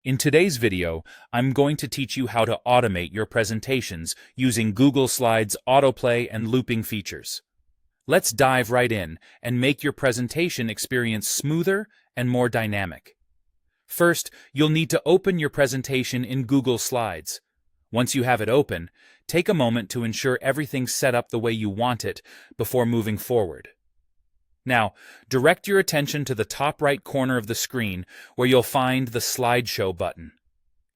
In today's video, I'm going to teach you how to automate your presentations using Google Slides autoplay and looping features. Let's dive right in and make your presentation experience smoother and more dynamic. First, you'll need to open your presentation in Google Slides. Once you have it open, take a moment to ensure everything's set up the way you want it before moving forward. Now, direct your attention to the top right corner of the screen where you'll find the slideshow button.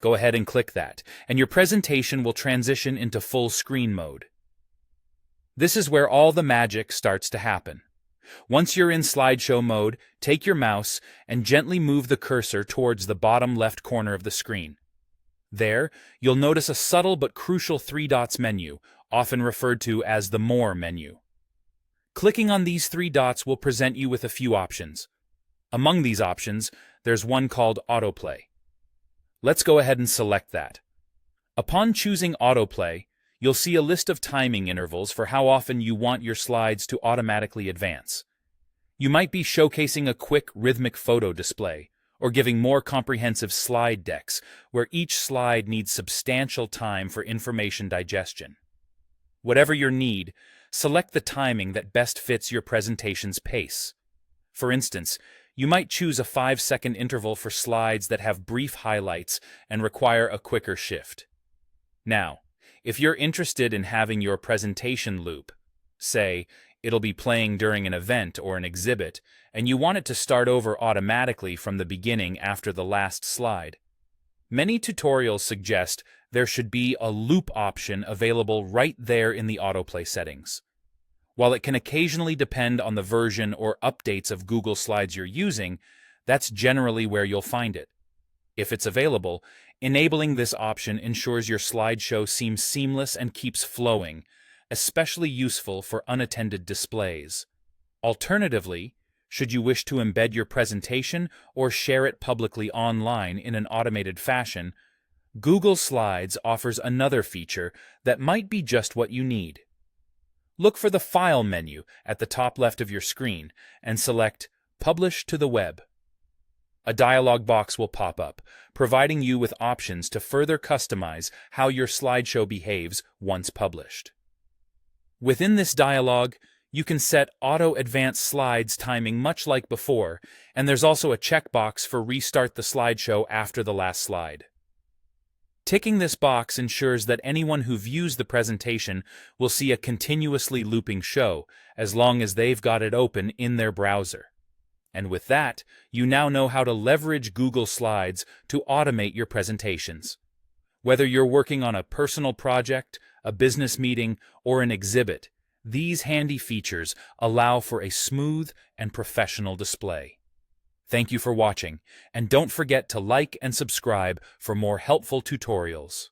Go ahead and click that, and your presentation will transition into full screen mode. This is where all the magic starts to happen. Once you're in slideshow mode, take your mouse and gently move the cursor towards the bottom left corner of the screen. There, you'll notice a subtle but crucial three dots menu, often referred to as the More menu. Clicking on these three dots will present you with a few options. Among these options, there's one called Autoplay. Let's go ahead and select that. Upon choosing Autoplay, you'll see a list of timing intervals for how often you want your slides to automatically advance. You might be showcasing a quick rhythmic photo display, or giving more comprehensive slide decks, where each slide needs substantial time for information digestion. Whatever your need, select the timing that best fits your presentation's pace. For instance, you might choose a 5-second interval for slides that have brief highlights and require a quicker shift. Now, if you're interested in having your presentation loop, say, it'll be playing during an event or an exhibit, and you want it to start over automatically from the beginning after the last slide, many tutorials suggest there should be a loop option available right there in the autoplay settings. While it can occasionally depend on the version or updates of Google Slides you're using, that's generally where you'll find it. If it's available, enabling this option ensures your slideshow seems seamless and keeps flowing, especially useful for unattended displays. Alternatively, should you wish to embed your presentation or share it publicly online in an automated fashion, Google Slides offers another feature that might be just what you need. Look for the File menu at the top left of your screen and select Publish to the Web. A dialog box will pop up, providing you with options to further customize how your slideshow behaves once published. Within this dialog, you can set Auto Advance Slides timing much like before, and there's also a checkbox for Restart the slideshow after the last slide. Ticking this box ensures that anyone who views the presentation will see a continuously looping show as long as they've got it open in their browser. And with that, you now know how to leverage Google Slides to automate your presentations. Whether you're working on a personal project, a business meeting, or an exhibit, these handy features allow for a smooth and professional display. Thank you for watching, and don't forget to like and subscribe for more helpful tutorials.